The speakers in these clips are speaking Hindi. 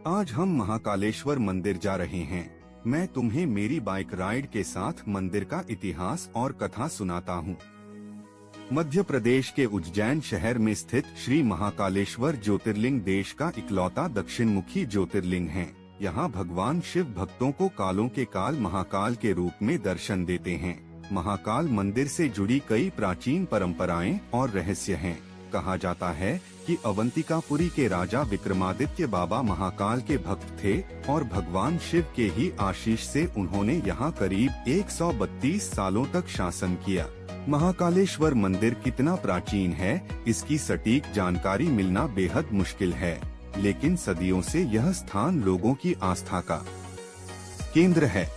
आज हम महाकालेश्वर मंदिर जा रहे हैं। मैं तुम्हें मेरी बाइक राइड के साथ मंदिर का इतिहास और कथा सुनाता हूँ। मध्य प्रदेश के उज्जैन शहर में स्थित श्री महाकालेश्वर ज्योतिर्लिंग देश का इकलौता दक्षिण मुखी ज्योतिर्लिंग है। यहाँ भगवान शिव भक्तों को कालों के काल महाकाल के रूप में दर्शन देते हैं। महाकाल मंदिर से जुड़ी कई प्राचीन परंपराएं और रहस्य हैं। कहा जाता है कि अवंतिकापुरी के राजा विक्रमादित्य बाबा महाकाल के भक्त थे और भगवान शिव के ही आशीष से उन्होंने यहाँ करीब 132 सालों तक शासन किया। महाकालेश्वर मंदिर कितना प्राचीन है, इसकी सटीक जानकारी मिलना बेहद मुश्किल है, लेकिन सदियों से यह स्थान लोगों की आस्था का केंद्र है।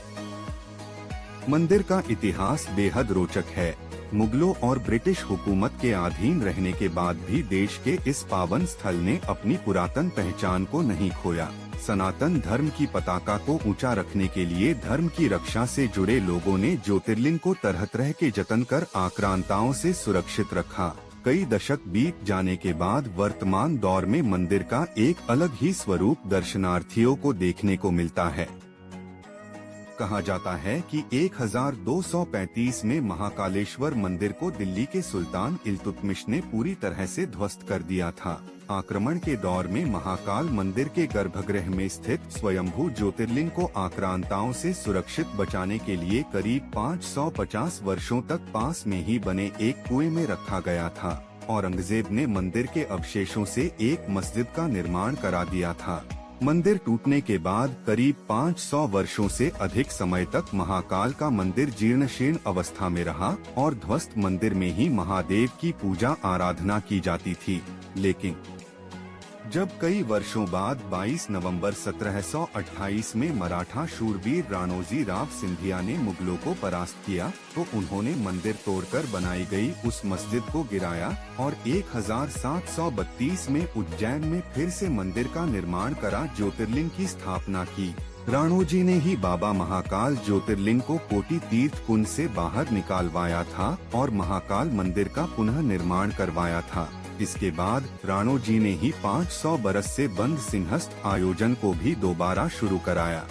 मंदिर का इतिहास बेहद रोचक है। मुगलों और ब्रिटिश हुकूमत के अधीन रहने के बाद भी देश के इस पावन स्थल ने अपनी पुरातन पहचान को नहीं खोया। सनातन धर्म की पताका को ऊंचा रखने के लिए धर्म की रक्षा से जुड़े लोगों ने ज्योतिर्लिंग को तरह तरह के जतन कर आक्रांताओं से सुरक्षित रखा। कई दशक बीत जाने के बाद वर्तमान दौर में मंदिर का एक अलग ही स्वरूप दर्शनार्थियों को देखने को मिलता है। कहा जाता है कि 1235 में महाकालेश्वर मंदिर को दिल्ली के सुल्तान इल्तुतमिश ने पूरी तरह से ध्वस्त कर दिया था। आक्रमण के दौर में महाकाल मंदिर के गर्भगृह में स्थित स्वयंभू ज्योतिर्लिंग को आक्रांताओं से सुरक्षित बचाने के लिए करीब 550 वर्षों तक पास में ही बने एक कुएं में रखा गया था। औरंगजेब ने मंदिर के अवशेषों से एक मस्जिद का निर्माण करा दिया था। मंदिर टूटने के बाद करीब 500 वर्षों से अधिक समय तक महाकाल का मंदिर जीर्णशीर्ण अवस्था में रहा और ध्वस्त मंदिर में ही महादेव की पूजा आराधना की जाती थी। लेकिन जब कई वर्षों बाद 22 नवंबर 1728 में मराठा शूरवीर राणोजी राव सिंधिया ने मुगलों को परास्त किया, तो उन्होंने मंदिर तोड़कर बनाई गई उस मस्जिद को गिराया और 1732 में उज्जैन में फिर से मंदिर का निर्माण करा ज्योतिर्लिंग की स्थापना की। राणोजी ने ही बाबा महाकाल ज्योतिर्लिंग को कोटि तीर्थ कुंड से बाहर निकालवाया था और महाकाल मंदिर का पुनः निर्माण करवाया था। इसके बाद राणोजी ने ही 500 बरस से बंद सिंहस्थ आयोजन को भी दोबारा शुरू कराया।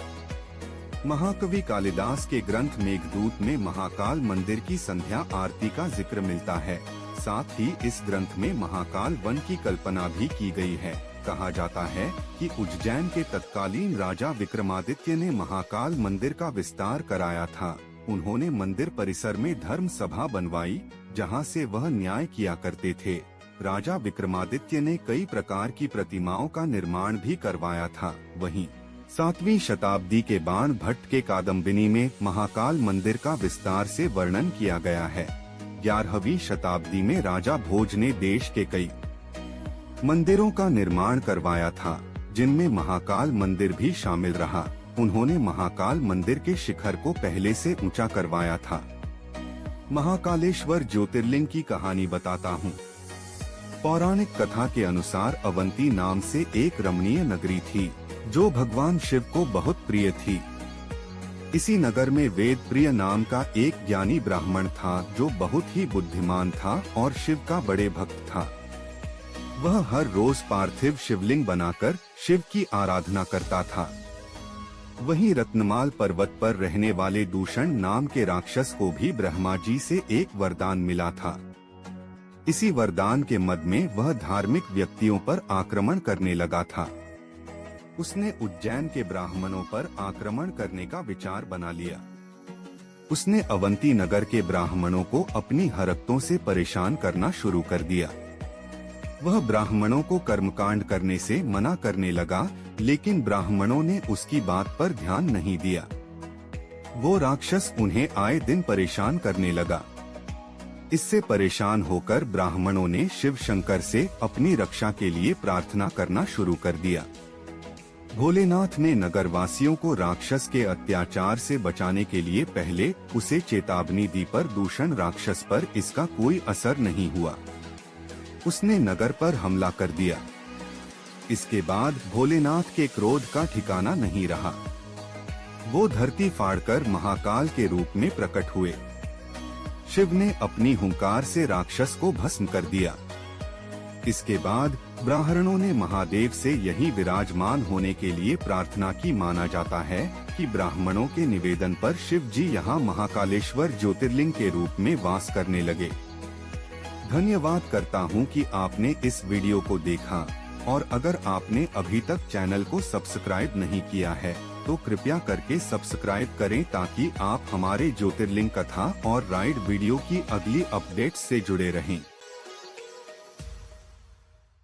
महाकवि कालिदास के ग्रंथ मेघदूत में महाकाल मंदिर की संध्या आरती का जिक्र मिलता है। साथ ही इस ग्रंथ में महाकाल वन की कल्पना भी की गई है। कहा जाता है कि उज्जैन के तत्कालीन राजा विक्रमादित्य ने महाकाल मंदिर का विस्तार कराया था। उन्होंने मंदिर परिसर में धर्म सभा बनवाई, जहाँ से वह न्याय किया करते थे। राजा विक्रमादित्य ने कई प्रकार की प्रतिमाओं का निर्माण भी करवाया था। वहीं 7वीं शताब्दी के बाण भट्ट के कादम्बिनी में महाकाल मंदिर का विस्तार से वर्णन किया गया है। 11वीं शताब्दी में राजा भोज ने देश के कई मंदिरों का निर्माण करवाया था, जिनमें महाकाल मंदिर भी शामिल रहा। उन्होंने महाकाल मंदिर के शिखर को पहले से ऊंचा करवाया था। महाकालेश्वर ज्योतिर्लिंग की कहानी बताता हूँ। पौराणिक कथा के अनुसार अवंती नाम से एक रमणीय नगरी थी, जो भगवान शिव को बहुत प्रिय थी। इसी नगर में वेद प्रिय नाम का एक ज्ञानी ब्राह्मण था, जो बहुत ही बुद्धिमान था और शिव का बड़े भक्त था। वह हर रोज पार्थिव शिवलिंग बनाकर शिव की आराधना करता था। वहीं रत्नमाल पर्वत पर रहने वाले दूषण नाम के राक्षस को भी ब्रह्मा जी से एक वरदान मिला था। इसी वरदान के मद में वह धार्मिक व्यक्तियों पर आक्रमण करने लगा था। उसने उज्जैन के ब्राह्मणों पर आक्रमण करने का विचार बना लिया। उसने अवंती नगर के ब्राह्मणों को अपनी हरकतों से परेशान करना शुरू कर दिया। वह ब्राह्मणों को कर्मकांड करने से मना करने लगा, लेकिन ब्राह्मणों ने उसकी बात पर ध्यान नहीं दिया। वो राक्षस उन्हें आए दिन परेशान करने लगा। इससे परेशान होकर ब्राह्मणों ने शिव शंकर से अपनी रक्षा के लिए प्रार्थना करना शुरू कर दिया। भोलेनाथ ने नगरवासियों को राक्षस के अत्याचार से बचाने के लिए पहले उसे चेतावनी दी, पर दूषण राक्षस पर इसका कोई असर नहीं हुआ। उसने नगर पर हमला कर दिया। इसके बाद भोलेनाथ के क्रोध का ठिकाना नहीं रहा। वो धरती फाड़कर महाकाल के रूप में प्रकट हुए। शिव ने अपनी हुंकार से राक्षस को भस्म कर दिया। इसके बाद ब्राह्मणों ने महादेव से यही विराजमान होने के लिए प्रार्थना की। माना जाता है कि ब्राह्मणों के निवेदन पर शिव जी यहाँ महाकालेश्वर ज्योतिर्लिंग के रूप में वास करने लगे। धन्यवाद करता हूँ कि आपने इस वीडियो को देखा, और अगर आपने अभी तक चैनल को सब्सक्राइब नहीं किया है तो कृपया करके सब्सक्राइब करें, ताकि आप हमारे ज्योतिर्लिंग कथा और राइड वीडियो की अगली अपडेट्स से जुड़े रहें।